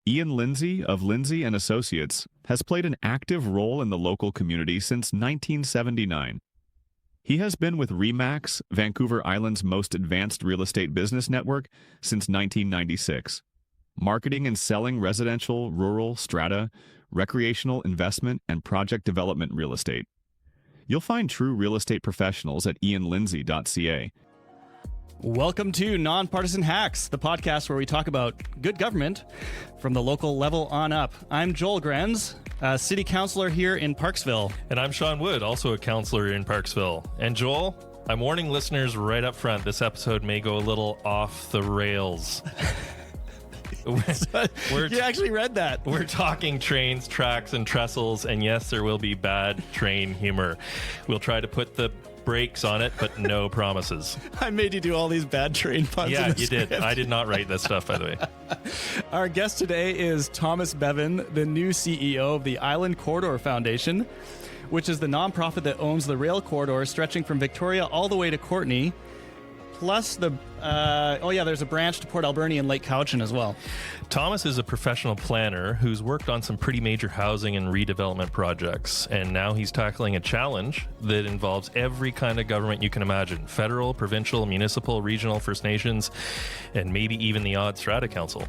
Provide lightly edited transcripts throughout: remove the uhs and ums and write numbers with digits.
Ian Lindsay of Lindsay and Associates has played an active role in the local community since 1979. He has been with REMAX, Vancouver Island's most advanced real estate business network, since 1996. Marketing and selling residential, rural, strata, recreational investment, and project development real estate. You'll find true real estate professionals at ianlindsay.ca. Welcome to NonPartisan Hacks, the podcast where we talk about good government from the local level on up. I'm Joel Grenz, city councilor here in Parksville. And I'm Sean Wood, also a councilor in Parksville. And Joel, I'm warning listeners right up front, this episode may go a little off the rails. You actually read that. We're talking trains, tracks, and trestles, and yes, there will be bad train humor. We'll try to put the brakes on it, but no promises. I made you do all these bad train puns. Yeah, you did. I did not write this stuff, by the way. Our guest today is Thomas Bevan, the new CEO of the Island Corridor Foundation, which is the nonprofit that owns the rail corridor stretching from Victoria all the way to Courtenay. Plus there's a branch to Port Alberni and Lake Cowichan as well. Thomas is a professional planner who's worked on some pretty major housing and redevelopment projects, and now he's tackling a challenge that involves every kind of government you can imagine: federal, provincial, municipal, regional, First Nations, and maybe even the odd strata council.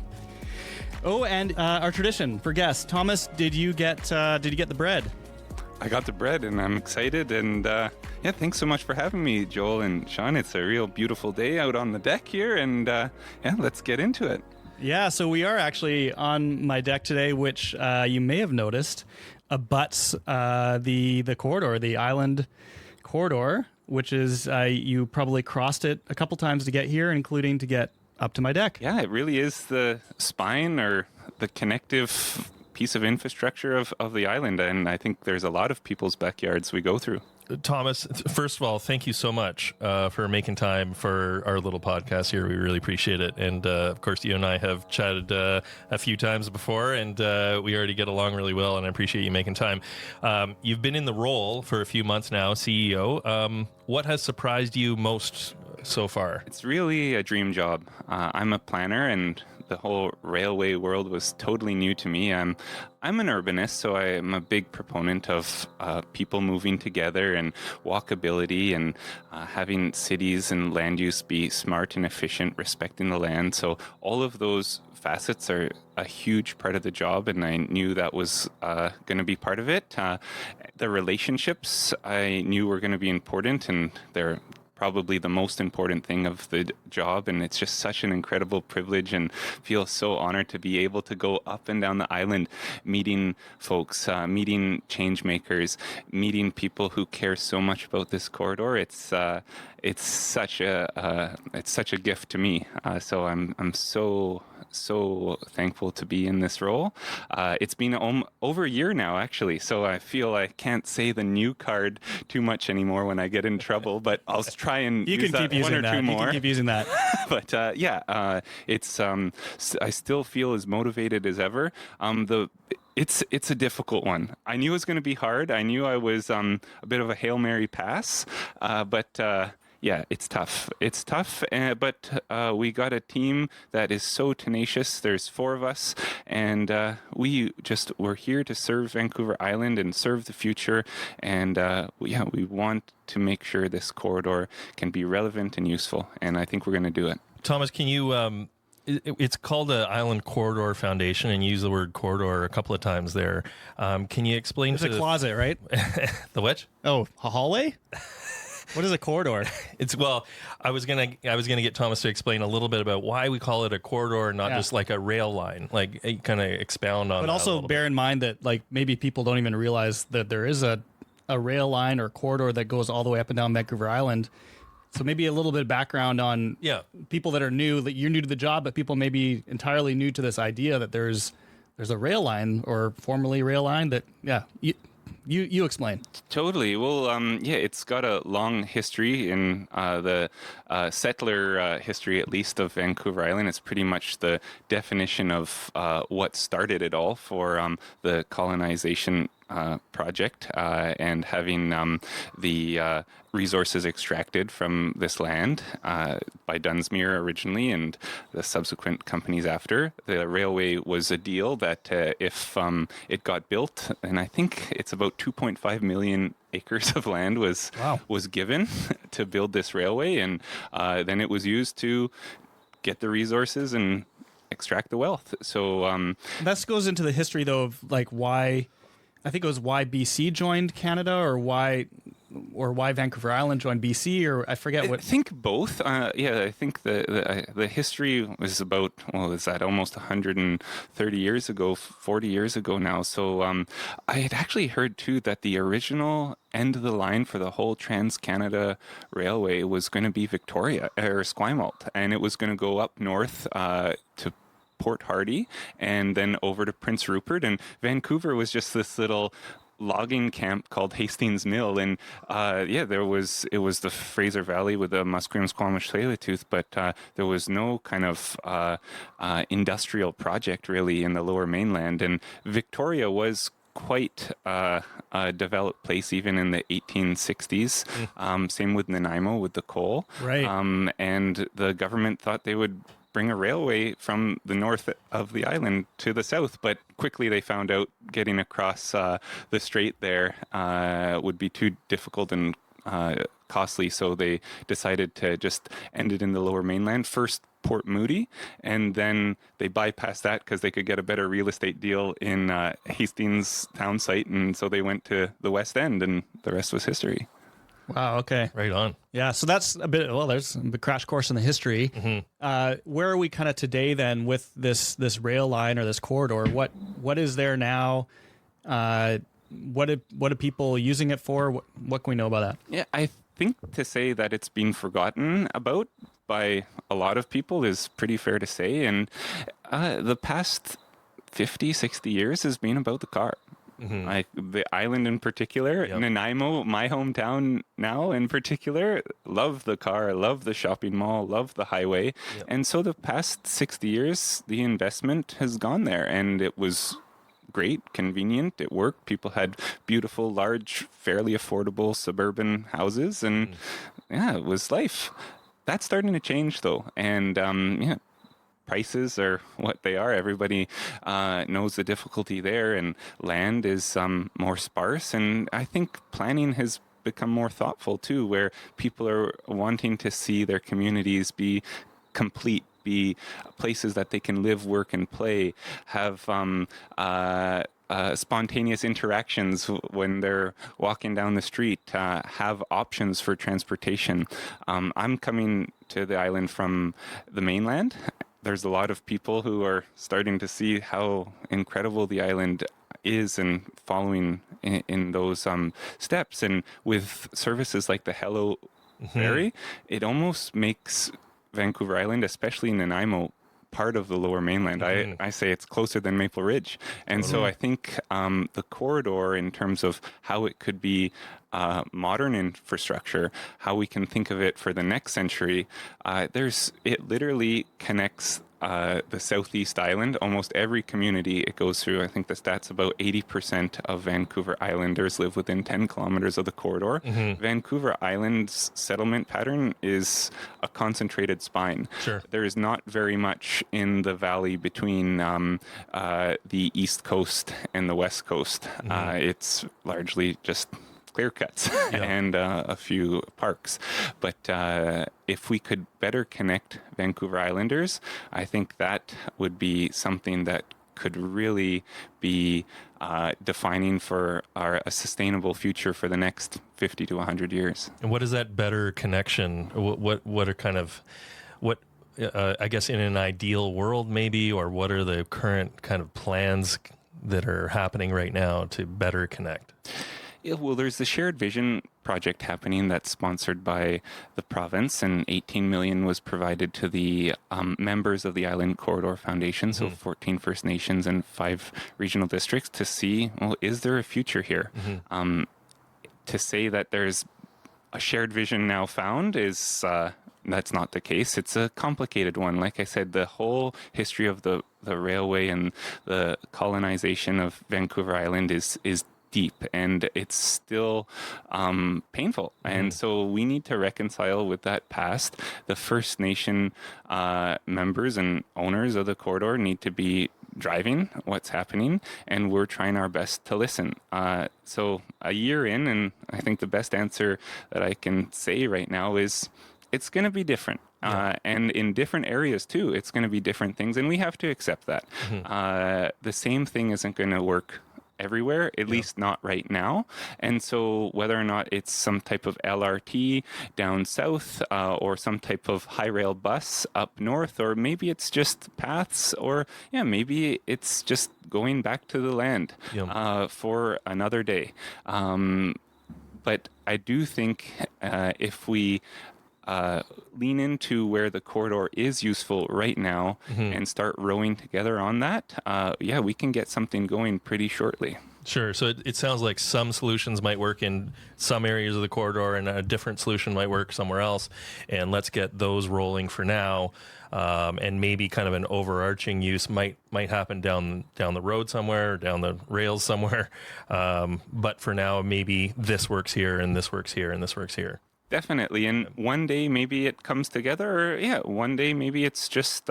Oh, and our tradition for guests. Thomas, did you get the bread? I got the bread and I'm excited, and thanks so much for having me, Joel and Sean. It's a real beautiful day out on the deck here, and let's get into it. Yeah, so we are actually on my deck today, which you may have noticed abuts the corridor, the Island Corridor, which is you probably crossed it a couple times to get here, including to get up to my deck. Yeah, it really is the spine or the connective piece of infrastructure of the island, and I think there's a lot of people's backyards we go through. Thomas, first of all, thank you so much for making time for our little podcast here. We really appreciate it. And of course, you and I have chatted a few times before, and we already get along really well, and I appreciate you making time. You've been in the role for a few months now, CEO. What has surprised you most so far? It's really a dream job. I'm a planner, and the whole railway world was totally new to me. I'm an urbanist, so I'm a big proponent of people moving together and walkability and having cities and land use be smart and efficient, respecting the land. So all of those facets are a huge part of the job, and I knew that was going to be part of it. The relationships I knew were going to be important, and they're probably the most important thing of the job, and it's just such an incredible privilege, and feel so honored to be able to go up and down the island, meeting folks, meeting change makers, meeting people who care so much about this corridor. It's such a gift to me. So I'm so thankful to be in this role. It's been over a year now, actually, so I feel I can't say the new card too much anymore when I get in trouble, but I'll try and use that one or two more. You can keep using that. But it's I still feel as motivated as ever. It's a difficult one. I knew it was going to be hard. I knew I was a bit of a Hail Mary pass, but it's tough. It's tough, but we got a team that is so tenacious. There's 4 of us, and we're here to serve Vancouver Island and serve the future, and we want to make sure this corridor can be relevant and useful, and I think we're going to do it. Thomas, can you... It's called the Island Corridor Foundation, and you use the word corridor a couple of times there. Can you explain It's a closet, right? The which? Oh, a hallway? What is a corridor? I was gonna get Thomas to explain a little bit about why we call it a corridor, not just like a rail line. Like, kind of expound on. But also bear in mind that maybe people don't even realize that there is a rail line or corridor that goes all the way up and down Vancouver Island. So maybe a little bit of background on people that are new. That you're new to the job, but people may be entirely new to this idea that there's a rail line or formerly rail line that You explain. Totally. Well, it's got a long history in the settler history, at least, of Vancouver Island. It's pretty much the definition of what started it all for the colonization project and having the resources extracted from this land by Dunsmuir originally and the subsequent companies after. The railway was a deal that if it got built, and I think it's about 2.5 million acres of land was given to build this railway, and then it was used to get the resources and extract the wealth. So that goes into the history though of like why, I think it was why BC joined Canada, or why Vancouver Island joined BC, or I forget what. I think both. I think the history was about, is that almost 130 years ago, 40 years ago now. So I had actually heard too that the original end of the line for the whole Trans-Canada Railway was going to be Victoria or Esquimalt, and it was going to go up north to Port Hardy and then over to Prince Rupert, and Vancouver was just this little logging camp called Hastings Mill, and it was the Fraser Valley with the Musqueam, Squamish, Tsleil-Waututh, but there was no kind of industrial project really in the Lower Mainland, and Victoria was quite a developed place even in the 1860s. Same with Nanaimo with the coal, right? And the government thought they would bring a railway from the north of the island to the south, but quickly they found out getting across the strait there would be too difficult and costly, so they decided to just end it in the Lower Mainland. First Port Moody, and then they bypassed that because they could get a better real estate deal in Hastings town site, and so they went to the West End, and the rest was history. Wow. Okay. Right on. Yeah. So that's a bit. Well, there's a crash course in the history. Mm-hmm. Where are we kind of today then with this rail line or this corridor? What is there now? What are people using it for? What can we know about that? Yeah, I think to say that it's been forgotten about by a lot of people is pretty fair to say. And the past 50, 60 years has been about the car. Mm-hmm. The island in particular, Nanaimo, my hometown now in particular, love the car, love the shopping mall, love the highway. Yep. And so the past 60 years, the investment has gone there, and it was great, convenient, it worked. People had beautiful, large, fairly affordable suburban houses, and it was life. That's starting to change though, and prices are what they are. Everybody knows the difficulty there, and land is more sparse, and I think planning has become more thoughtful too, where people are wanting to see their communities be complete, be places that they can live, work, and play, have spontaneous interactions when they're walking down the street, have options for transportation. I'm coming to the island from the mainland. There's a lot of people who are starting to see how incredible the island is and following in those steps. And with services like the Hello Ferry, it almost makes Vancouver Island, especially Nanaimo, part of the Lower Mainland. I say it's closer than Maple Ridge. And so I think the corridor, in terms of how it could be modern infrastructure, how we can think of it for the next century, it literally connects the Southeast Island. Almost every community it goes through, I think the stats about 80% of Vancouver Islanders live within 10 kilometers of the corridor. Vancouver Island's settlement pattern is a concentrated spine. Sure. There is not very much in the valley between the East Coast and the West Coast. It's largely just clear cuts and a few parks. But if we could better connect Vancouver Islanders, I think that would be something that could really be defining for a sustainable future for the next 50 to 100 years. And what is that better connection? What are kind of, I guess in an ideal world maybe, or what are the current kind of plans that are happening right now to better connect? Yeah, well, there's the Shared Vision project happening that's sponsored by the province, and 18 million was provided to the members of the Island Corridor Foundation, so 14 First Nations and 5 regional districts, to see, well, is there a future here? To say that there's a shared vision now found is that's not the case. It's a complicated one. Like I said, the whole history of the railway and the colonization of Vancouver Island is deep and it's still painful. And so we need to reconcile with that past. The First Nation members and owners of the corridor need to be driving what's happening, and we're trying our best to listen. So a year in, and I think the best answer that I can say right now is it's going to be different. And in different areas too, it's going to be different things, and we have to accept that. The same thing isn't going to work everywhere, at least not right now. And so whether or not it's some type of LRT down south or some type of high rail bus up north, or maybe it's just paths, or maybe it's just going back to the land for another day. But I do think if we lean into where the corridor is useful right now and start rowing together on that, we can get something going pretty shortly. Sure. So it sounds like some solutions might work in some areas of the corridor and a different solution might work somewhere else. And let's get those rolling for now. And maybe kind of an overarching use might happen down the road somewhere, or down the rails somewhere. But for now, maybe this works here and this works here and this works here. Definitely. And one day maybe it comes together, or one day maybe it's just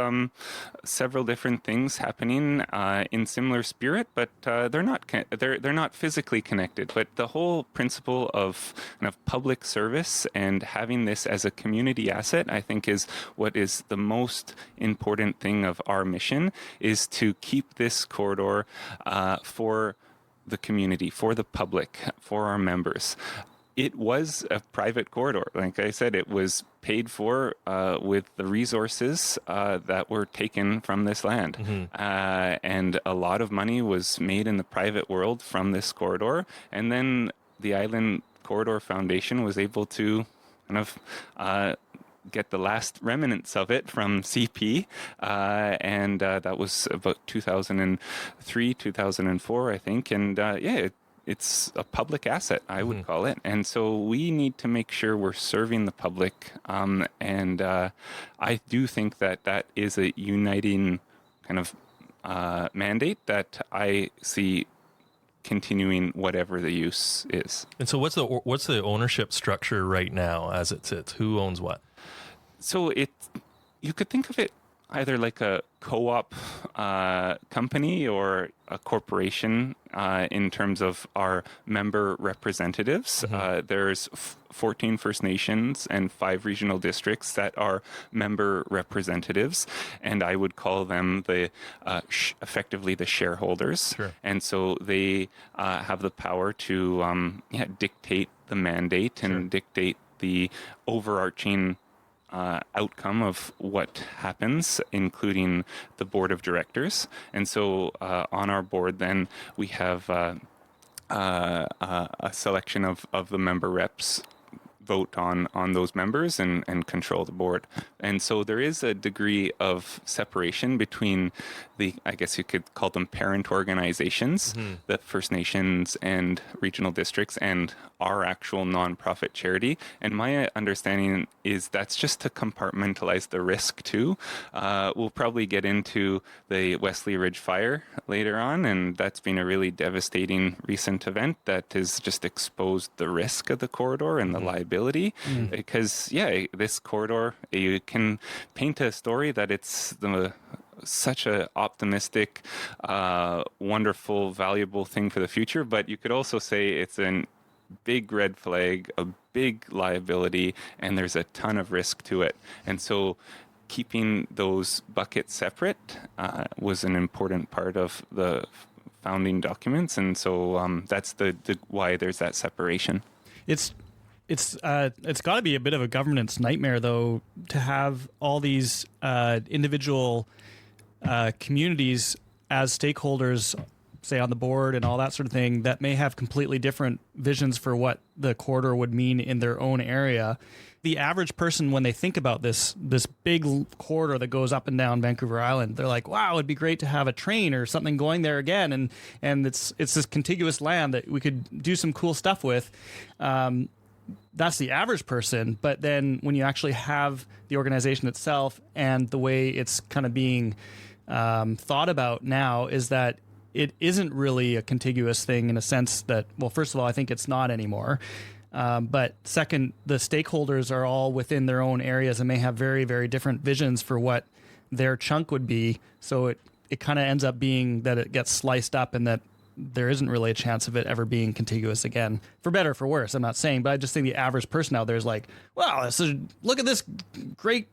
several different things happening in similar spirit, but they're not physically connected. But the whole principle of kind of public service and having this as a community asset, I think, is what is the most important thing of our mission, is to keep this corridor for the community, for the public, for our members. It was a private corridor. Like I said, it was paid for with the resources that were taken from this land. And a lot of money was made in the private world from this corridor. And then the Island Corridor Foundation was able to kind of get the last remnants of it from CP. And that was about 2003, 2004, I think. And it's a public asset, I would call it. And so we need to make sure we're serving the public. And I do think that is a uniting kind of mandate that I see continuing whatever the use is. And so what's the ownership structure right now as it sits? Who owns what? So you could think of it either like a co-op company or a corporation in terms of our member representatives. There's 14 First Nations and 5 regional districts that are member representatives, and I would call them effectively the shareholders. Sure. And so they have the power to dictate the mandate and dictate the overarching outcome of what happens, including the board of directors. And so on our board, then we have a selection of the member reps vote on those members and control the board. And so there is a degree of separation between I guess you could call them parent organizations, the First Nations and regional districts, and our actual nonprofit charity. And my understanding is that's just to compartmentalize the risk too. We'll probably get into the Wesley Ridge fire later on, and that's been a really devastating recent event that has just exposed the risk of the corridor and the liability. Because this corridor, you can paint a story that it's such a optimistic, wonderful, valuable thing for the future, but you could also say it's an big red flag, a big liability, and there's a ton of risk to it. And so keeping those buckets separate was an important part of the founding documents. And so that's the why there's that separation. It's got to be a bit of a governance nightmare, though, to have all these individual communities as stakeholders, say on the board and all that sort of thing, that may have completely different visions for what the corridor would mean in their own area. The average person, when they think about this big corridor that goes up and down Vancouver Island, they're like, wow, it'd be great to have a train or something going there again. And it's this contiguous land that we could do some cool stuff with. That's the average person. But then when you actually have the organization itself and the way it's kind of being thought about now, is that it isn't really a contiguous thing in a sense that, well, first of all, I think it's not anymore. But second, the stakeholders are all within their own areas and may have very, very different visions for what their chunk would be. So it kind of ends up being that it gets sliced up and that there isn't really a chance of it ever being contiguous again, for better or for worse. I'm not saying, but I just think the average person out there is like, wow, look at this great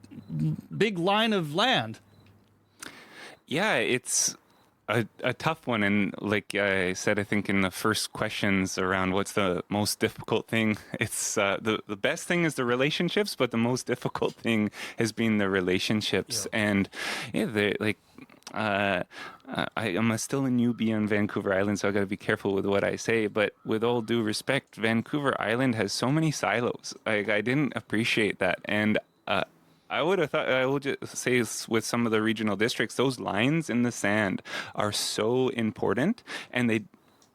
big line of land. Yeah, it's a tough one. And like I said, I think in the first questions around what's the most difficult thing, it's the best thing is the relationships, but the most difficult thing has been the relationships. Yeah. And I'm still a newbie on Vancouver Island, so I got to be careful with what I say. But with all due respect, Vancouver Island has so many silos. Like, I didn't appreciate that. And I would have thought, I will just say with some of the regional districts, those lines in the sand are so important. And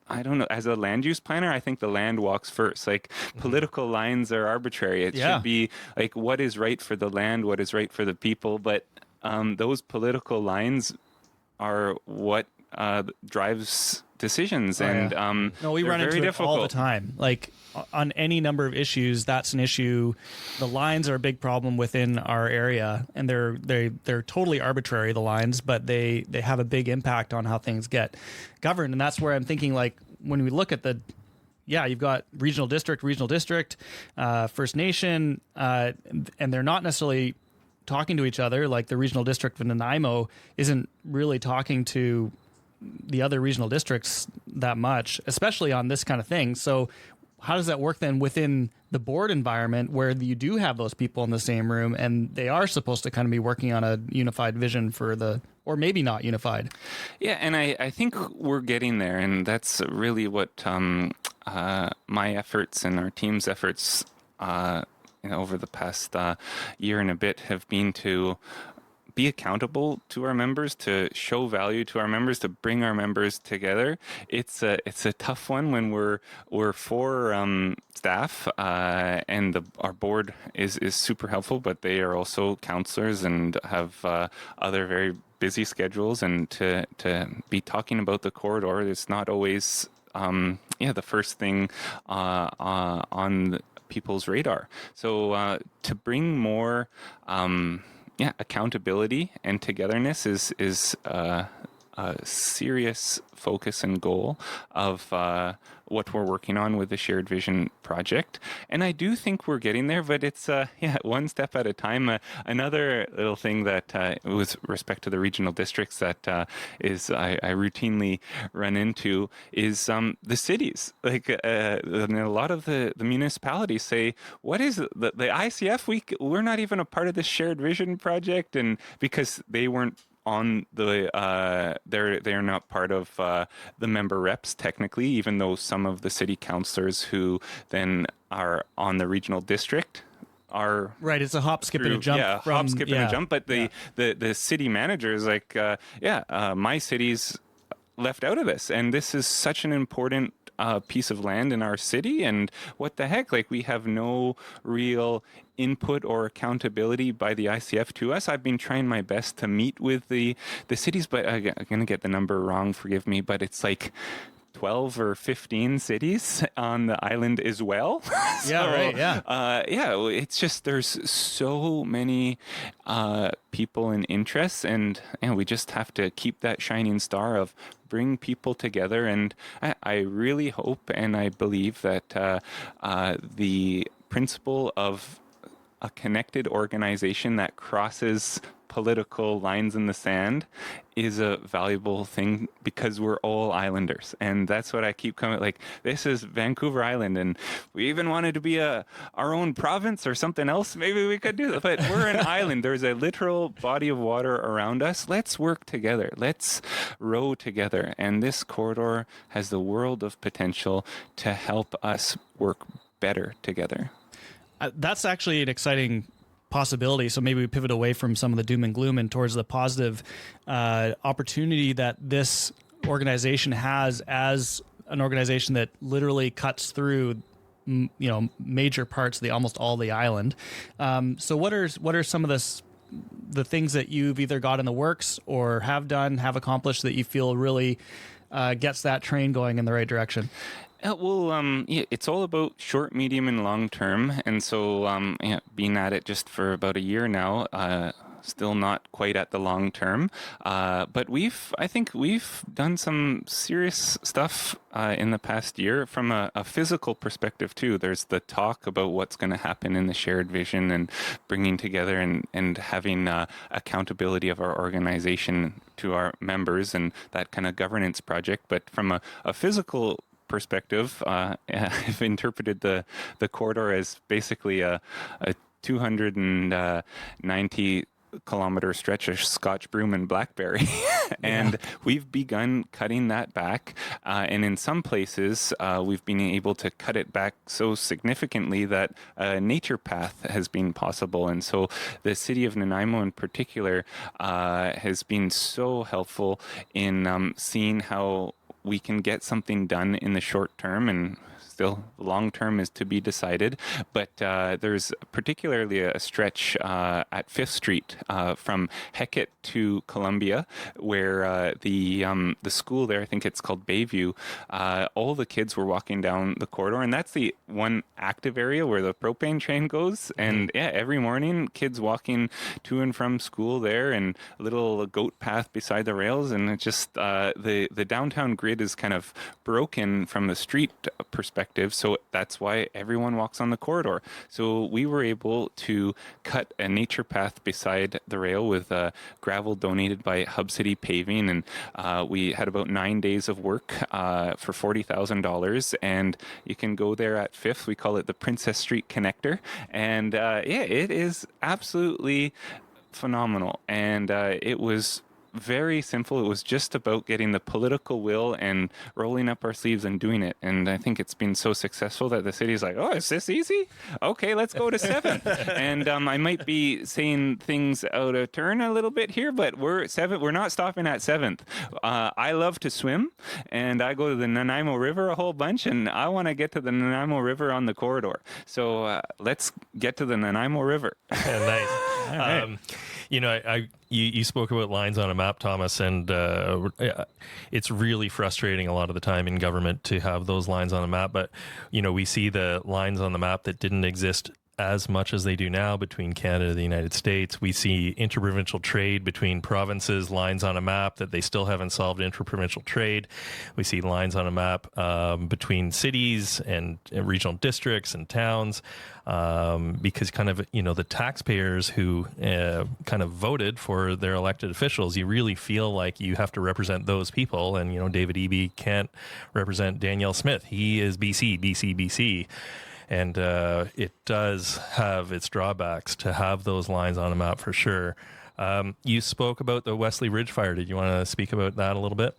I don't know, as a land use planner, I think the land walks first. Like, political lines are arbitrary. It should be like, what is right for the land, what is right for the people. But those political lines are what drives decisions. And no, we run into it all the time. Like, on any number of issues, that's an issue. The lines are a big problem within our area, and they're totally arbitrary, the lines, but they have a big impact on how things get governed. And that's where I'm thinking, like, when we look at you've got regional district, First Nation, and they're not necessarily talking to each other. Like, the regional district of Nanaimo isn't really talking to the other regional districts that much, especially on this kind of thing. So how does that work then within the board environment where you do have those people in the same room and they are supposed to kind of be working on a unified vision or maybe not unified? Yeah, and I think we're getting there, and that's really what my efforts and our team's efforts over the past year and a bit have been to be accountable to our members, to show value to our members, to bring our members together. It's a tough one when we're for staff, and our board is super helpful, but they are also counselors and have other very busy schedules, and to be talking about the corridor, it's not always the first thing on people's radar. So to bring more accountability and togetherness is a serious focus and goal of what we're working on with the Shared Vision project. And I do think we're getting there, but it's one step at a time. Another little thing that with respect to the regional districts that I routinely run into is the cities. Like a lot of the municipalities say, what is the ICF? We're not even a part of the Shared Vision project, and because they weren't on they're not part of the member reps technically, even though some of the city councillors who then are on the regional district are right. It's a hop, skip, and a jump. Yeah, hop, skip, and a jump. But the city manager is like, my city's left out of this, and this is such an important piece of land in our city, and what the heck, like, we have no real input or accountability by the ICF to us. I've been trying my best to meet with the cities, but I'm going to get the number wrong, forgive me, but it's like 12 or 15 cities on the island as well. It's just, there's so many people and interests, and we just have to keep that shining star of bring people together. And I really hope and I believe that the principle of a connected organization that crosses political lines in the sand is a valuable thing, because we're all islanders. And that's what I keep coming, like, this is Vancouver Island, and we even wanted to be our own province or something else. Maybe we could do that, but we're an island. There's a literal body of water around us. Let's work together. Let's row together. And this corridor has the world of potential to help us work better together. That's actually an exciting possibility. So maybe we pivot away from some of the doom and gloom and towards the positive opportunity that this organization has as an organization that literally cuts through major parts of almost all the island. So what are some of the things that you've either got in the works or have accomplished that you feel really gets that train going in the right direction? It's all about short, medium, and long term. And so, being at it just for about a year now, still not quite at the long term. But I think we've done some serious stuff in the past year from a physical perspective too. There's the talk about what's going to happen in the shared vision and bringing together and having accountability of our organization to our members and that kind of governance project. But from a physical perspective, I've interpreted the corridor as basically a 290 kilometer stretch of Scotch, broom, and blackberry. And we've begun cutting that back. And in some places, we've been able to cut it back so significantly that a nature path has been possible. And so the city of Nanaimo in particular has been so helpful in seeing how we can get something done in the short term, and still long term is to be decided. But there's particularly a stretch at 5th Street from Hecate to Columbia where the school there, I think it's called Bayview, all the kids were walking down the corridor, and that's the one active area where the propane train goes. And every morning kids walking to and from school there, and a little goat path beside the rails. And it's just the downtown grid is kind of broken from the street perspective, so that's why everyone walks on the corridor. So we were able to cut a nature path beside the rail with gravel donated by Hub City Paving, and we had about 9 days of work for $40,000. And you can go there at 5th. We call it the Princess Street Connector, and it is absolutely phenomenal. And it was very simple. It was just about getting the political will and rolling up our sleeves and doing it. And I think it's been so successful that the city's like, oh, is this easy? Okay, let's go to 7th. And I might be saying things out of turn a little bit here, but we're not stopping at 7th. I love to swim, and I go to the Nanaimo River a whole bunch, and I want to get to the Nanaimo River on the corridor. So let's get to the Nanaimo River. Nice. Right. You spoke about lines on a map, Thomas, and it's really frustrating a lot of the time in government to have those lines on a map. But, we see the lines on the map that didn't exist as much as they do now between Canada and the United States. We see interprovincial trade between provinces, lines on a map that they still haven't solved interprovincial trade. We see lines on a map between cities and regional districts and towns because kind of, the taxpayers who kind of voted for their elected officials, you really feel like you have to represent those people. And, David Eby can't represent Danielle Smith. He is BC. And it does have its drawbacks to have those lines on a map for sure. You spoke about the Wesley Ridge fire. Did you want to speak about that a little bit?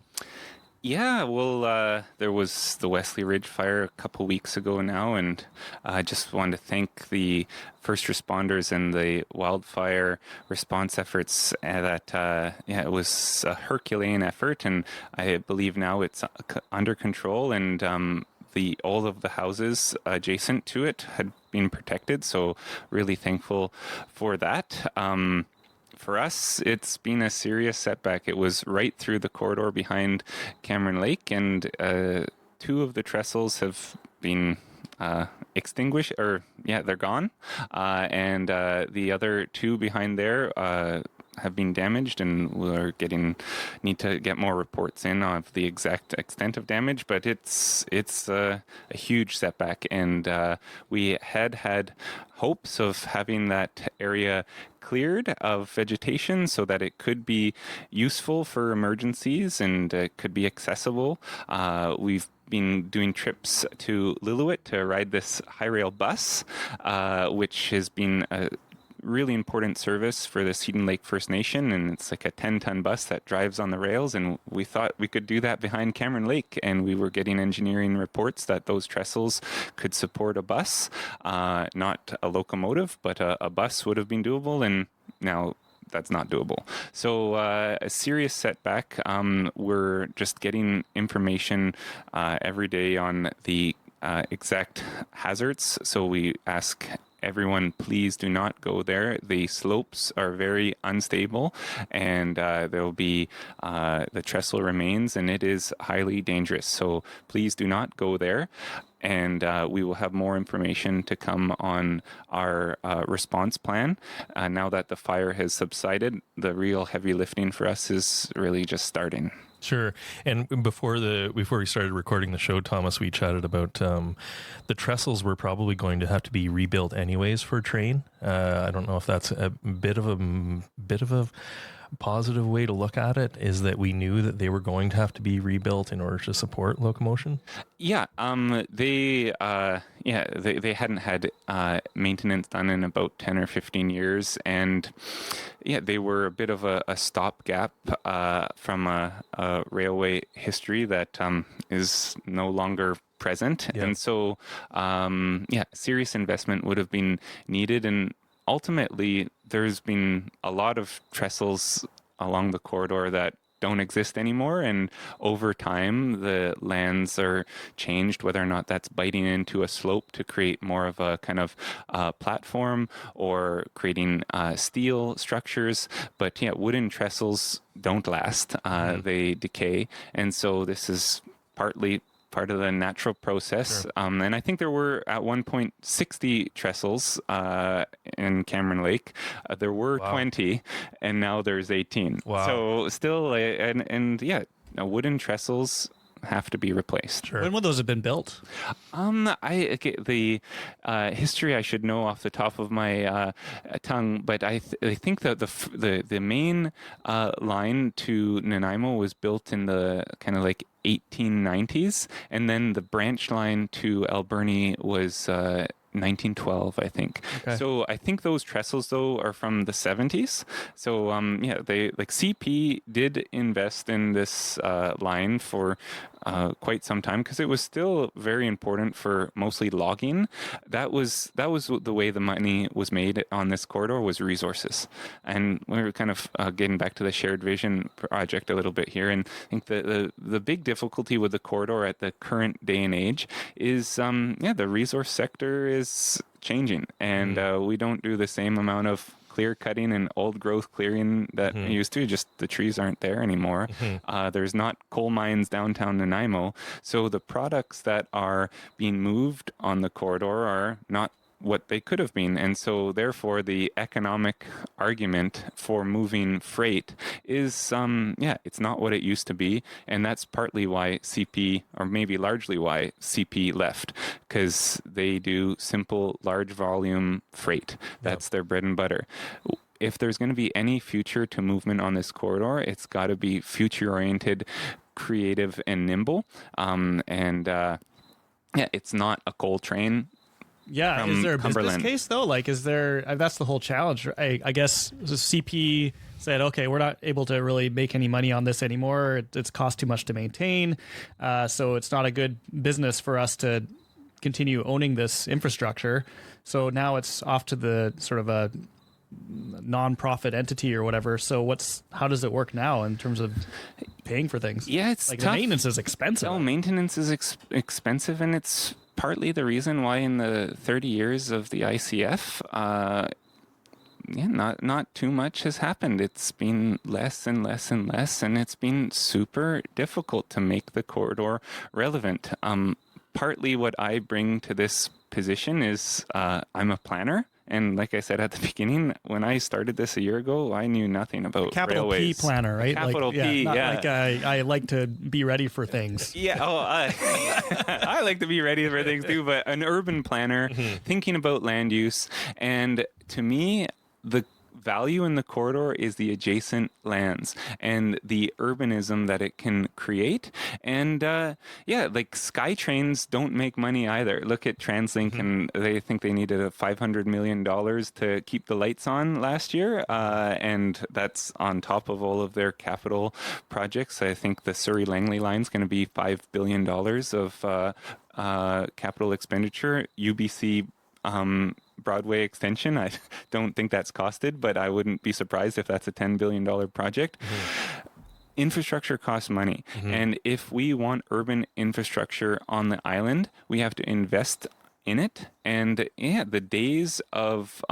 Yeah, well, there was the Wesley Ridge fire a couple weeks ago now, and I just wanted to thank the first responders and the wildfire response efforts. It was a Herculean effort, and I believe now it's under control, and all of the houses adjacent to it had been protected, so really thankful for that. For us, it's been a serious setback. It was right through the corridor behind Cameron Lake, and 2 of the trestles have been extinguished, they're gone. And the other 2 behind there have been damaged, and we're need to get more reports in of the exact extent of damage, but it's a huge setback. And we had hopes of having that area cleared of vegetation so that it could be useful for emergencies and could be accessible. We've been doing trips to Lillooet to ride this high rail bus, which has been a really important service for the Seton Lake First Nation, and it's like a 10-ton bus that drives on the rails, and we thought we could do that behind Cameron Lake, and we were getting engineering reports that those trestles could support a bus, not a locomotive, but a bus would have been doable, and now that's not doable. So a serious setback. We're just getting information every day on the exact hazards, so we ask everyone, please do not go there. The slopes are very unstable, and there will be the trestle remains, and it is highly dangerous. So please do not go there. And we will have more information to come on our response plan. Now that the fire has subsided, the real heavy lifting for us is really just starting. Sure. And before we started recording the show, Thomas, we chatted about the trestles were probably going to have to be rebuilt anyways for a train. I don't know if that's a bit of a positive way to look at it, is that we knew that they were going to have to be rebuilt in order to support locomotion. Yeah, they hadn't had maintenance done in about 10 or 15 years, and yeah, they were a bit of a stopgap from a railway history that is no longer present. Yeah. And so serious investment would have been needed, and ultimately there's been a lot of trestles along the corridor that don't exist anymore, and over time the lands are changed, whether or not that's biting into a slope to create more of a kind of platform, or creating steel structures. But yeah, wooden trestles don't last. They decay, and so this is partly part of the natural process. Sure. And I think there were at one point 60 trestles in Cameron Lake. There were 20, and now there's 18. Wow. So still, wooden trestles have to be replaced. Sure. When would those have been built? The history I should know off the top of my tongue, but I think that the main line to Nanaimo was built in the kind of like 1890s, and then the branch line to Alberni was 1912, I think. Okay. So I think those trestles though are from the 70s. So they like CP did invest in this line for quite some time, because it was still very important for mostly logging. That was the way the money was made on this corridor, was resources. And we're kind of getting back to the shared vision project a little bit here, and I think the big difficulty with the corridor at the current day and age is the resource sector is changing, and we don't do the same amount of clear cutting and old growth clearing that we used to. Just the trees aren't there anymore. There's not coal mines downtown Nanaimo, so the products that are being moved on the corridor are not what they could have been. And so therefore the economic argument for moving freight is it's not what it used to be. And that's partly why CP, or maybe largely why CP left, because they do simple large volume freight. That's their bread and butter. If there's going to be any future to movement on this corridor, it's got to be future oriented, creative, and nimble. It's not a coal train. Yeah, is there a Cumberland. business case though? Like, is there? That's the whole challenge. I guess the CP said, okay, we're not able to really make any money on this anymore. It's cost too much to maintain, so it's not a good business for us to continue owning this infrastructure. So now it's off to the sort of a non-profit entity or whatever. So how does it work now in terms of paying for things? Yeah, it's like tough. The maintenance is expensive. No, maintenance is expensive, and it's partly the reason why in the 30 years of the ICF, not too much has happened. It's been less and less and less, and it's been super difficult to make the corridor relevant. Partly what I bring to this position is I'm a planner. And like I said at the beginning, when I started this a year ago, I knew nothing about Capital railways. P planner, right? Capital P, not yeah. Like I like to be ready for things. Yeah, I like to be ready for things too, but an urban planner thinking about land use. And to me, the value in the corridor is the adjacent lands and the urbanism that it can create. And like SkyTrains don't make money either. Look at TransLink, and they think they needed $500 million to keep the lights on last year. And that's on top of all of their capital projects. I think the Surrey-Langley line is going to be $5 billion of capital expenditure. UBC Broadway extension, I don't think that's costed, but I wouldn't be surprised if that's a $10 billion project. Infrastructure costs money. And if we want urban infrastructure on the island, we have to invest in it. And yeah, the days of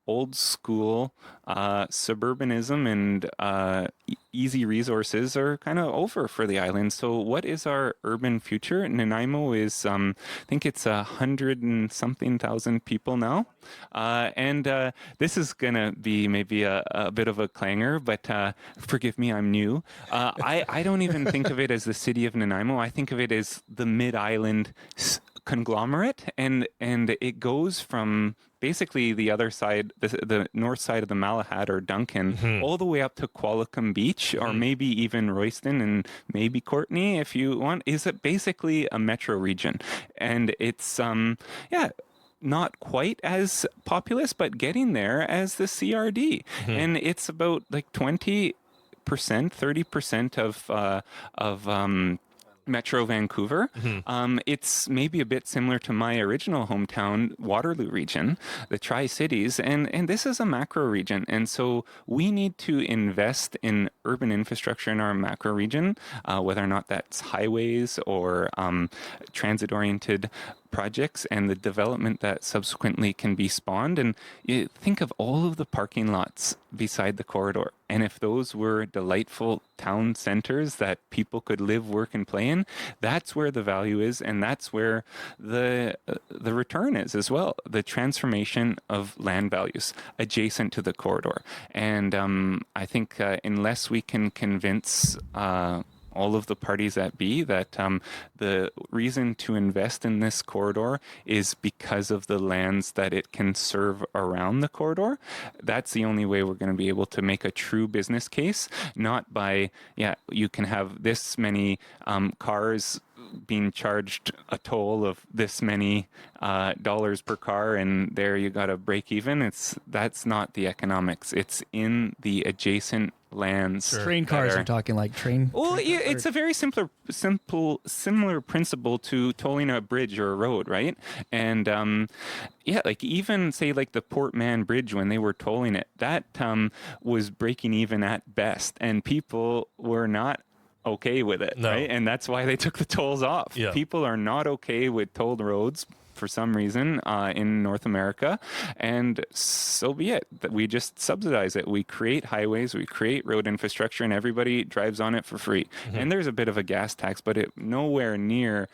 old school suburbanism and easy resources are kind of over for the island. So what is our urban future? Nanaimo is, I think it's 100 and something thousand people now. And this is going to be maybe a bit of a clanger, but forgive me, I'm new. I don't even think of it as the city of Nanaimo. I think of it as the mid-island conglomerate, and it goes from basically the other side, the north side of the Malahat or Duncan, all the way up to Qualicum Beach, or maybe even Royston and maybe Courtney, if you want. Is it basically a metro region? And it's not quite as populous, but getting there as the CRD, and it's about like 20%, 30% of Metro Vancouver. It's maybe a bit similar to my original hometown, Waterloo region, the Tri-Cities, and this is a macro region. And so we need to invest in urban infrastructure in our macro region, whether or not that's highways or transit-oriented projects and the development that subsequently can be spawned. And you think of all of the parking lots beside the corridor. And if those were delightful town centers that people could live, work, and play in, that's where the value is, and that's where the return is as well. The transformation of land values adjacent to the corridor. And I think unless we can convince all of the parties that be that the reason to invest in this corridor is because of the lands that it can serve around the corridor, that's the only way we're going to be able to make a true business case, not by, you can have this many cars being charged a toll of this many dollars per car, and there you got to break even. That's not the economics. It's in the adjacent lands. Sure. Train cars, you're talking like train? Well, yeah, it's a very similar principle to tolling a bridge or a road, right? And like even say like the Port Mann Bridge, when they were tolling it, that was breaking even at best, and people were not okay with it, right? And that's why they took the tolls off. Yeah. People are not okay with tolled roads for some reason in North America, and so be it. We just subsidize it. We create highways, we create road infrastructure, and everybody drives on it for free. And there's a bit of a gas tax, but it nowhere near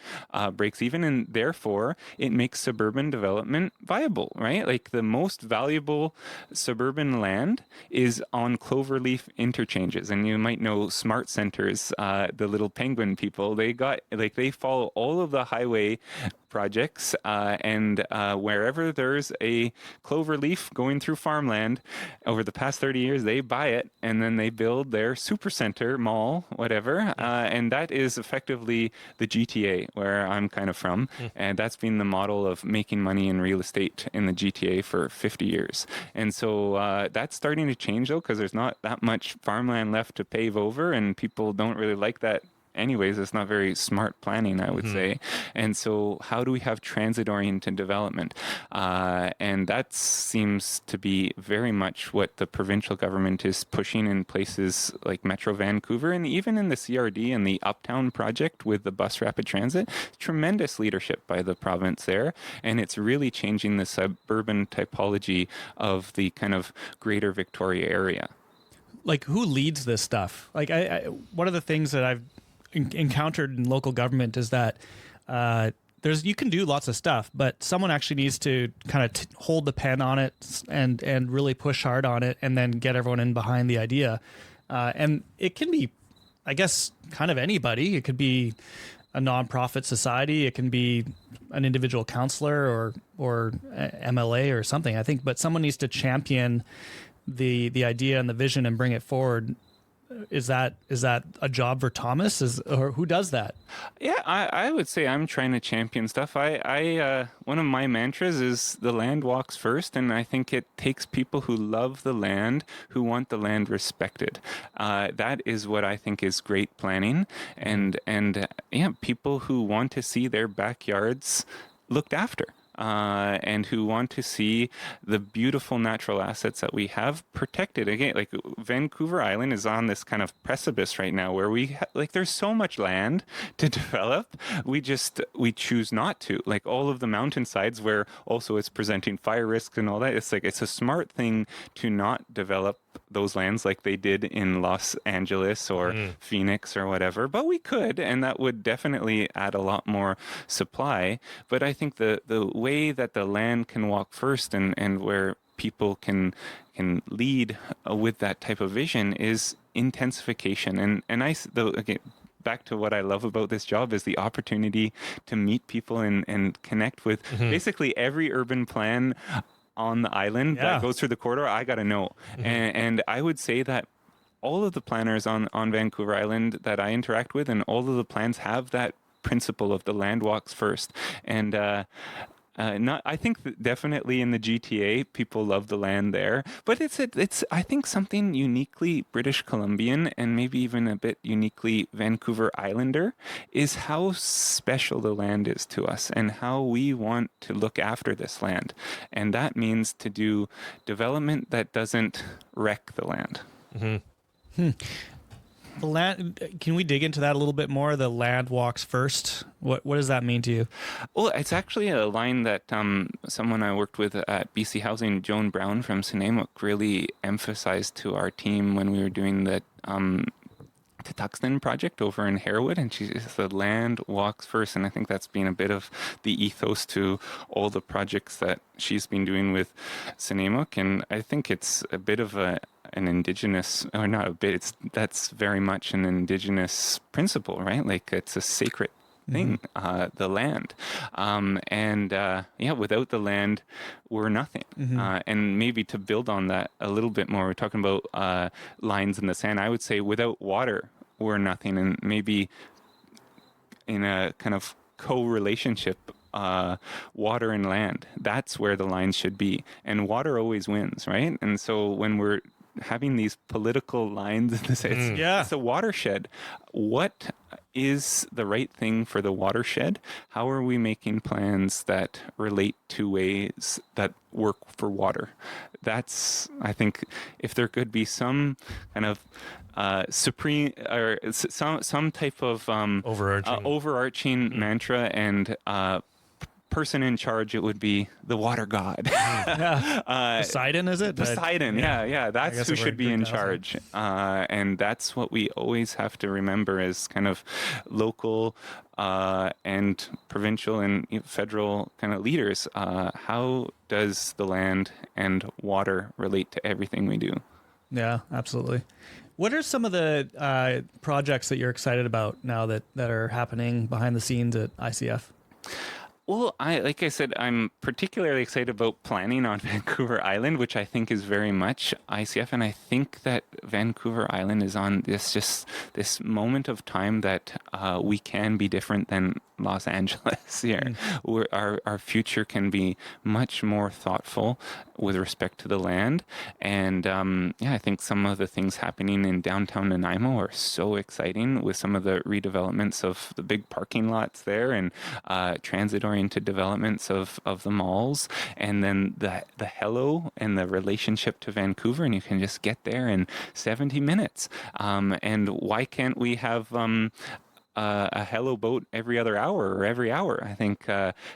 breaks even, and therefore it makes suburban development viable, right? Like the most valuable suburban land is on cloverleaf interchanges, and you might know Smart Centers, the little penguin people. They follow all of the highway projects, and wherever there's a clover leaf going through farmland over the past 30 years, they buy it and then they build their supercenter mall, whatever, and that is effectively the GTA where I'm kind of from, and that's been the model of making money in real estate in the GTA for 50 years. And so that's starting to change though, because there's not that much farmland left to pave over, and people don't really like that anyways. It's not very smart planning, I would say. And so how do we have transit-oriented development? And that seems to be very much what the provincial government is pushing in places like Metro Vancouver, and even in the CRD and the Uptown project with the bus rapid transit. Tremendous leadership by the province there, and it's really changing the suburban typology of the kind of greater Victoria area. Like, who leads this stuff? Like, one of the things that I've encountered in local government is that you can do lots of stuff, but someone actually needs to kind of hold the pen on it and really push hard on it, and then get everyone in behind the idea. And it can be, I guess, kind of anybody. It could be a nonprofit society. It can be an individual councillor or MLA or something, I think. But someone needs to champion the idea and the vision and bring it forward. Is that a job for Thomas? Or who does that? Yeah, I would say I'm trying to champion stuff. I one of my mantras is the land walks first, and I think it takes people who love the land, who want the land respected. That is what I think is great planning, and people who want to see their backyards looked after. and who want to see the beautiful natural assets that we have protected. Again, like Vancouver Island is on this kind of precipice right now where there's so much land to develop. We choose not to. Like all of the mountainsides where also it's presenting fire risks and all that. It's a smart thing to not develop those lands like they did in Los Angeles or Phoenix or whatever, but we could, and that would definitely add a lot more supply. But I think the way that the land can walk first and where people can lead with that type of vision is intensification. Again, back to what I love about this job is the opportunity to meet people and connect with basically every urban plan on the island that goes through the corridor. I got to know. And I would say that all of the planners on Vancouver Island that I interact with and all of the plans have that principle of the land walks first. And I think that definitely in the GTA, people love the land there, but it's I think something uniquely British Columbian and maybe even a bit uniquely Vancouver Islander is how special the land is to us and how we want to look after this land. And that means to do development that doesn't wreck the land. The land, can we dig into that a little bit more? The land walks first. What does that mean to you? Well, it's actually a line that someone I worked with at BC Housing, Joan Brown from Sinamuk, really emphasized to our team when we were doing the Tuxton project over in Harewood, and she says the land walks first. And I think that's been a bit of the ethos to all the projects that she's been doing with Sinamuk. And I think it's a bit of an indigenous, or not a bit, that's very much an indigenous principle, right? Like it's a sacred thing, the land. Without the land, we're nothing. And maybe to build on that a little bit more, we're talking about lines in the sand. I would say without water, we're nothing. And maybe in a kind of co-relationship, water and land, that's where the lines should be. And water always wins, right? And so when we're having these political lines, it's a watershed. What is the right thing for the watershed? How are we making plans that relate to ways that work for water? That's, I think, if there could be some kind of supreme or some type of overarching mantra and person in charge, it would be the water god. Poseidon, is it? Poseidon, yeah. That's who should be in charge. And that's what we always have to remember as kind of local and provincial and federal kind of leaders. How does the land and water relate to everything we do? Yeah, absolutely. What are some of the projects that you're excited about now that are happening behind the scenes at ICF? Well, like I said, I'm particularly excited about planning on Vancouver Island, which I think is very much ICF. And I think that Vancouver Island is on this moment of time that we can be different than Los Angeles here. Our future can be much more thoughtful with respect to the land. And I think some of the things happening in downtown Nanaimo are so exciting with some of the redevelopments of the big parking lots there and transit-oriented developments of the malls. And then the hello and the relationship to Vancouver, and you can just get there in 70 minutes. And why can't we have a hello boat every other hour or every hour? I think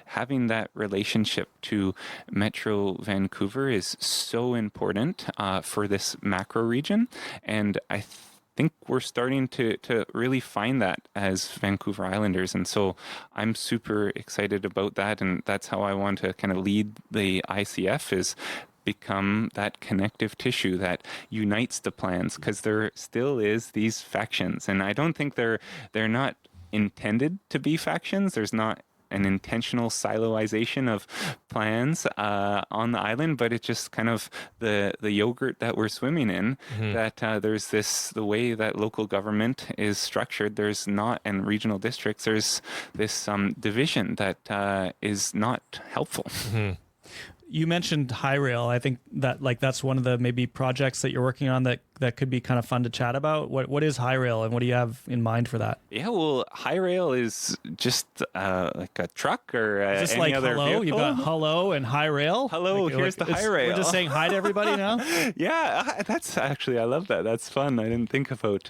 having that relationship to Metro Vancouver is so important for this macro region. And I think we're starting to really find that as Vancouver Islanders. And so I'm super excited about that. And that's how I want to kind of lead the ICF, is become that connective tissue that unites the plans, because there still is these factions, and I don't think they're not intended to be factions. There's not an intentional siloization of plans on the island, but it's just kind of the yogurt that we're swimming in. That there's the way that local government is structured, there's not, and regional districts, there's this division that is not helpful. You mentioned high rail. I think that that's one of the maybe projects that you're working on that could be kind of fun to chat about. What is high rail and what do you have in mind for that? Yeah, well, high rail is just like a truck or Is this any like other hello? vehicle. You've got hello and high rail. Hello, here's the high rail. We're just saying hi to everybody now. Yeah, that's actually, I love that. That's fun. I didn't think about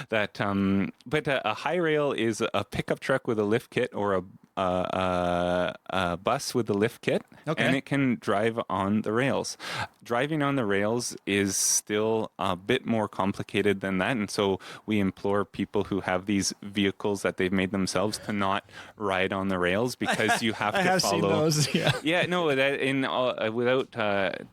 that. But a high rail is a pickup truck with a lift kit or a bus with a lift kit, and it can drive on the rails. Driving on the rails is still a bit more complicated than that, and so we implore people who have these vehicles that they've made themselves to not ride on the rails, because you have to follow. Seen those, yeah. Yeah, no, that without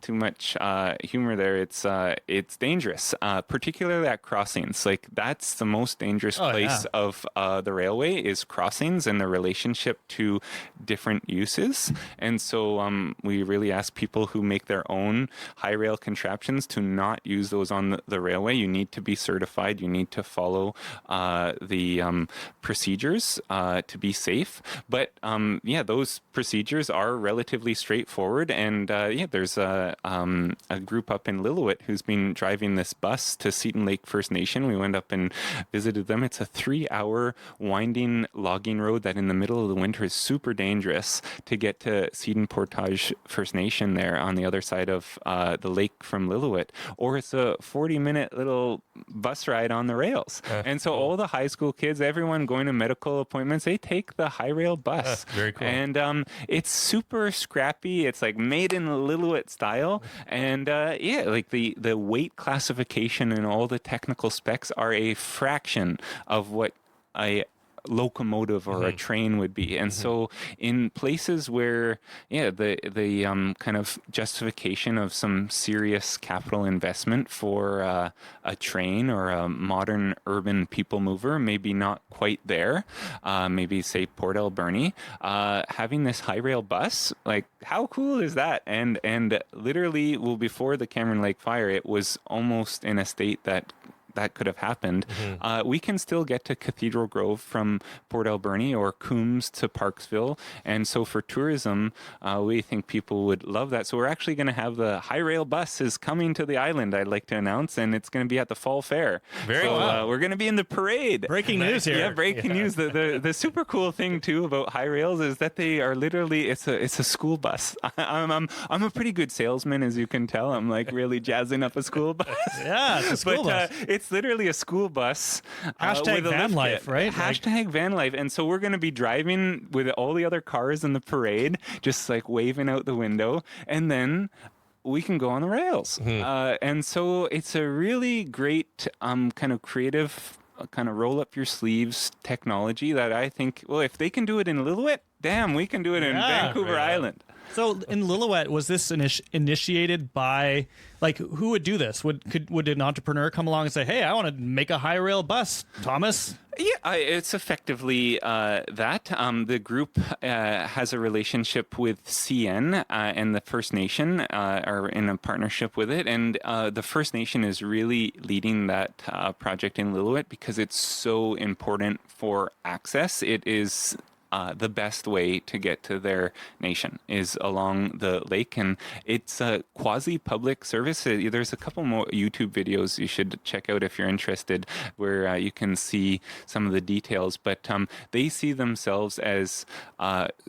too much humor there, it's dangerous, particularly at crossings. Like, that's the most dangerous place of the railway, is crossings and the relationship to different uses. And so we really ask people who make their own high rail contraptions to not use those on the railway. You need to be certified. You need to follow the procedures to be safe. But those procedures are relatively straightforward. And there's a group up in Lillooet who's been driving this bus to Seton Lake First Nation. We went up and visited them. It's a 3-hour winding logging road that in the middle of the winter is super dangerous to get to Seton Portage First Nation there on the other side of the lake from Lillooet. Or it's a 40-minute little bus ride on the rails. And so all the high school kids, everyone going to medical appointments, they take the high rail bus. Very cool. And it's super scrappy. It's like made in Lillooet style. And like the weight classification and all the technical specs are a fraction of what a locomotive or a train would be. And so in places where the kind of justification of some serious capital investment for a train or a modern urban people mover maybe not quite there, maybe say Port Alberni, having this high rail bus, like, how cool is that? And literally, well, before the Cameron Lake fire, it was almost in a state that could have happened. We can still get to Cathedral Grove from Port Alberni or Coombs to Parksville. And so for tourism, we think people would love that. So we're actually going to have the high rail bus is coming to the island, I'd like to announce, and it's going to be at the Fall Fair. Very cool. We're going to be in the parade. Breaking news here. Yeah, breaking news. The super cool thing too about high rails is that they are literally, it's a school bus. I'm a pretty good salesman, as you can tell. I'm like really jazzing up a school bus. Yeah, it's a school bus. It's literally a school bus. Hashtag with a van lift life, kit. right? Hashtag van life. And so we're going to be driving with all the other cars in the parade, just like waving out the window. And then we can go on the rails. And so it's a really great kind of creative, kind of roll up your sleeves technology that I think, well, if they can do it in Lillooet, damn, we can do it in Vancouver Island. So in Lillooet, was this initiated by, like, who would do this? Would an entrepreneur come along and say, hey, I want to make a high rail bus, Thomas? Yeah, it's effectively that. The group has a relationship with CN and the First Nation are in a partnership with it. And the First Nation is really leading that project in Lillooet because it's so important for access. It is the best way to get to their nation is along the lake, and it's a quasi-public service. There's a couple more YouTube videos you should check out if you're interested, where you can see some of the details. But they see themselves as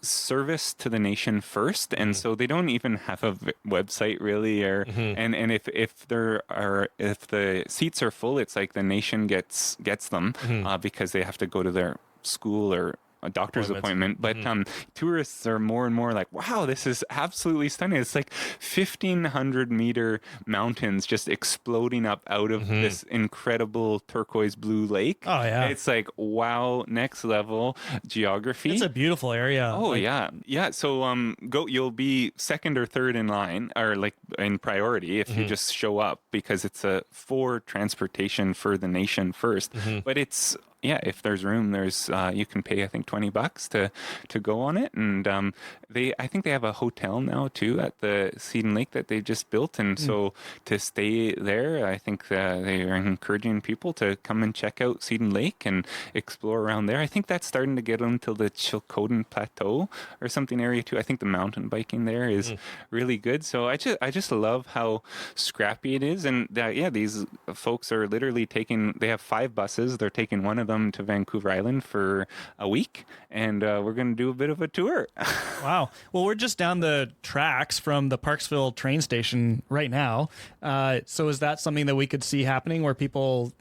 service to the nation first, and so they don't even have a website really. Or and if the seats are full, it's like the nation gets them because they have to go to their school or a doctor's appointment. But tourists are more and more like, wow, this is absolutely stunning. It's like 1,500 meter mountains just exploding up out of this incredible turquoise blue lake. Oh, yeah. It's like, wow, next level geography. It's a beautiful area. Oh, yeah. So you'll be second or third in line, or like in priority if you just show up, because it's for transportation for the nation first. But it's yeah, if there's room, there's you can pay I think $20 to go on it, and I think they have a hotel now too at the Seed and Lake that they just built, and so to stay there, I think they are encouraging people to come and check out Seed and Lake and explore around there. I think that's starting to get into the Chilcotin Plateau or something area too. I think the mountain biking there is really good. So I just love how scrappy it is, and these folks are literally they have 5 buses. They're taking one of them to Vancouver Island for a week, and we're going to do a bit of a tour. Wow. Well, we're just down the tracks from the Parksville train station right now. So is that something that we could see happening where people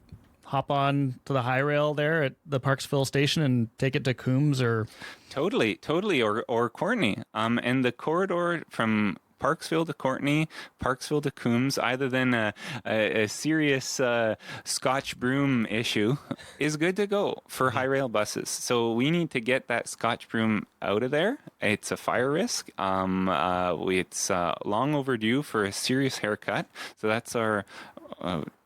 hop on to the high rail there at the Parksville station and take it to Coombs or... Totally. Or Courtney. And the corridor from Parksville to Courtney, Parksville to Coombs, other than a serious Scotch broom issue, is good to go for high rail buses. So we need to get that Scotch broom out of there. It's a fire risk. It's long overdue for a serious haircut. So that's our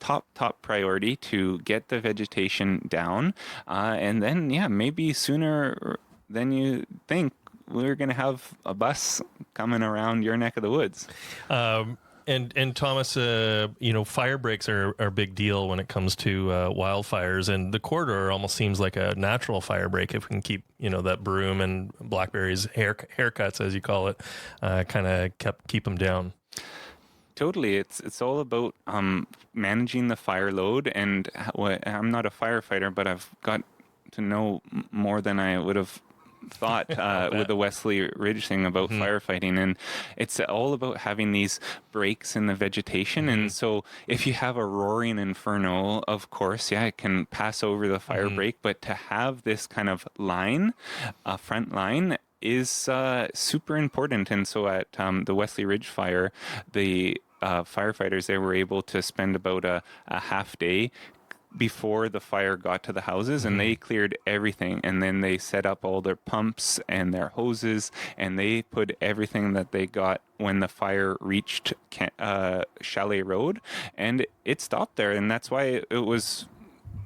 top priority, to get the vegetation down. And then, maybe sooner than you think, we're going to have a bus coming around your neck of the woods. And Thomas, fire breaks are a big deal when it comes to wildfires, and the corridor almost seems like a natural fire break if we can keep, that broom and blackberries haircuts, as you call it, kind of keep them down. Totally. It's all about managing the fire load, and I'm not a firefighter, but I've got to know more than I would have thought with the Wesley Ridge thing about firefighting, and it's all about having these breaks in the vegetation. And so if you have a roaring inferno, of course, it can pass over the fire break, but to have this kind of line, a front line, is super important. And so at the Wesley Ridge fire, the firefighters, they were able to spend about a half day before the fire got to the houses, and they cleared everything, and then they set up all their pumps and their hoses, and they put everything that they got when the fire reached Chalet Road, and it stopped there. And that's why it was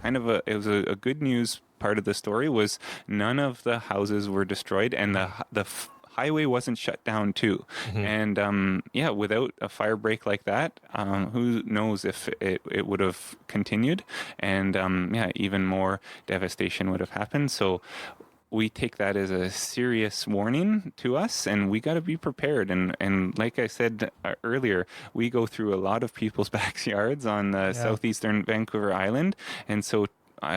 kind of a good news part of the story, was none of the houses were destroyed, and the highway wasn't shut down too. And without a fire break like that, who knows if it would have continued, and even more devastation would have happened. So we take that as a serious warning to us, and we got to be prepared. And like I said earlier, we go through a lot of people's backyards on the southeastern Vancouver Island, and so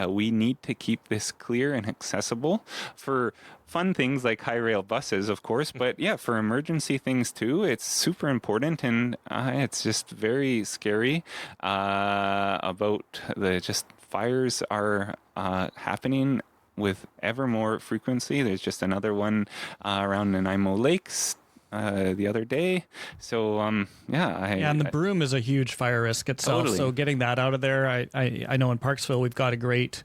we need to keep this clear and accessible for fun things like high rail buses, of course, but for emergency things too. It's super important, and it's just very scary about just fires are happening with ever more frequency. There's just another one around Nanaimo Lakes the other day. So and the broom is a huge fire risk itself. Totally. So getting that out of there, I know in Parksville we've got a great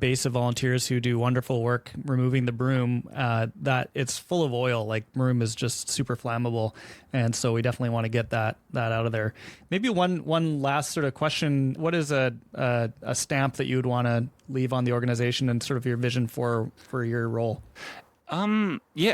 base of volunteers who do wonderful work removing the broom. That it's full of oil. Like, broom is just super flammable, and so we definitely want to get that out of there. Maybe one last sort of question: what is a stamp that you would want to leave on the organization, and sort of your vision for your role?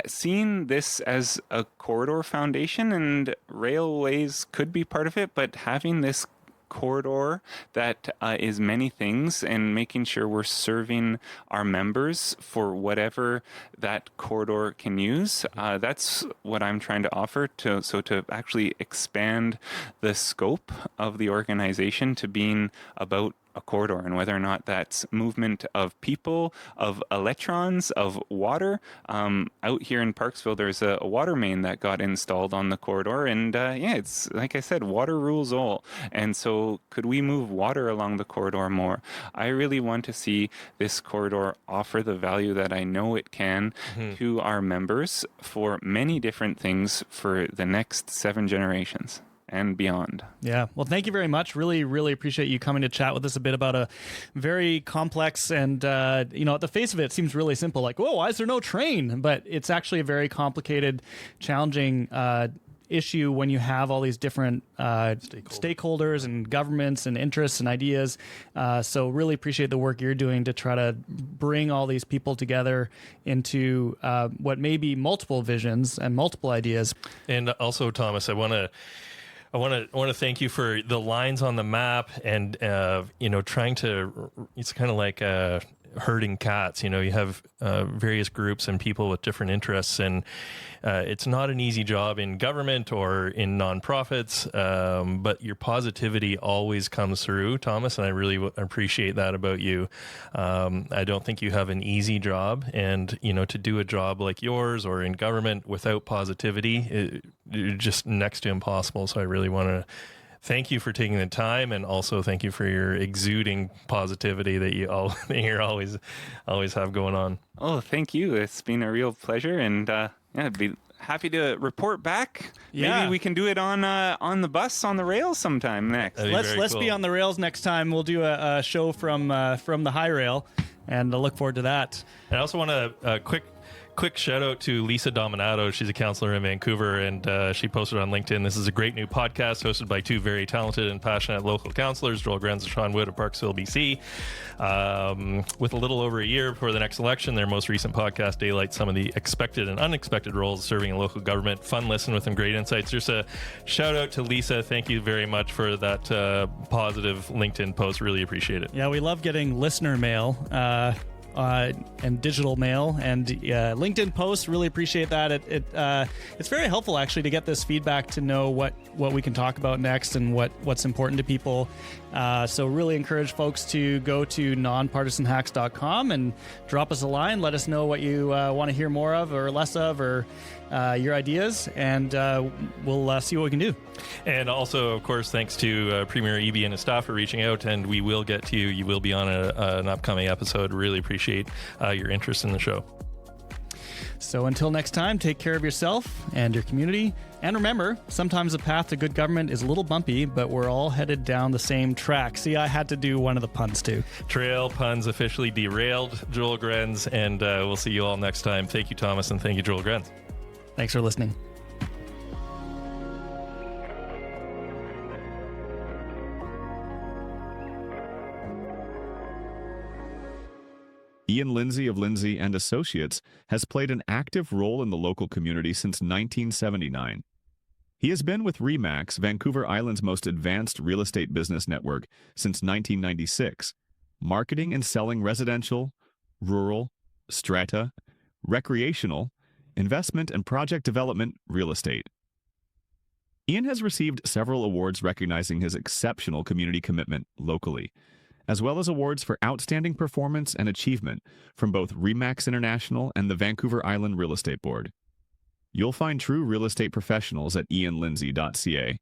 Seeing this as a corridor foundation, and railways could be part of it, but having this corridor that is many things, and making sure we're serving our members for whatever that corridor can use. That's what I'm trying to offer to actually expand the scope of the organization to being about a corridor, and whether or not that's movement of people, of electrons, of water. Out here in Parksville, there's a water main that got installed on the corridor, and it's like I said, water rules all. And so could we move water along the corridor more? I really want to see this corridor offer the value that I know it can to our members for many different things for the next 7 generations and beyond. Yeah. Well, thank you very much. Really, really appreciate you coming to chat with us a bit about a very complex and, at the face of it, it seems really simple. Like, whoa, why is there no train? But it's actually a very complicated, challenging issue when you have all these different stakeholders and governments and interests and ideas. So really appreciate the work you're doing to try to bring all these people together into what may be multiple visions and multiple ideas. And also, Thomas, I want to thank you for the lines on the map and trying to. It's kind of like herding cats. You have various groups and people with different interests, and it's not an easy job in government or in nonprofits. But your positivity always comes through, Thomas, and I really appreciate that about you. I don't think you have an easy job, and to do a job like yours or in government without positivity, it's just next to impossible. So I really want to thank you for taking the time, and also thank you for your exuding positivity that you always have going on. Oh, thank you. It's been a real pleasure, and I'd be happy to report back. Yeah. Maybe we can do it on the bus on the rails sometime next. Let's be on the rails next time. We'll do a show from the high rail, and I look forward to that. I also want a quick shout out to Lisa Dominato. She's a counselor in Vancouver, and she posted on LinkedIn, "This is a great new podcast hosted by two very talented and passionate local counselors, Joel Grenz and Sean Wood of Parksville, BC. With a little over a year before the next election, their most recent podcast daylights some of the expected and unexpected roles of serving in local government. Fun listen with some great insights." Just a shout out to Lisa. Thank you very much for that positive LinkedIn post. Really appreciate it. Yeah, we love getting listener mail. And digital mail and LinkedIn posts. Really appreciate that. It's very helpful actually to get this feedback to know what we can talk about next and what's important to people. So really encourage folks to go to nonpartisanhacks.com and drop us a line. Let us know what you want to hear more of or less of, or your ideas, and we'll see what we can do. And also, of course, thanks to Premier Eby and his staff for reaching out, and we will get to you. You will be on an upcoming episode. Really appreciate your interest in the show. So until next time, take care of yourself and your community. And remember, sometimes the path to good government is a little bumpy, but we're all headed down the same track. See, I had to do one of the puns too. Trail puns officially derailed. Joel Grenz, and we'll see you all next time. Thank you, Thomas, and thank you, Joel Grenz. Thanks for listening. Ian Lindsay of Lindsay and Associates has played an active role in the local community since 1979. He has been with REMAX, Vancouver Island's most advanced real estate business network, since 1996, marketing and selling residential, rural, strata, recreational, investment and project development real estate. Ian has received several awards recognizing his exceptional community commitment locally, as well as awards for outstanding performance and achievement from both REMAX International and the Vancouver Island Real Estate Board. You'll find true real estate professionals at ianlindsay.ca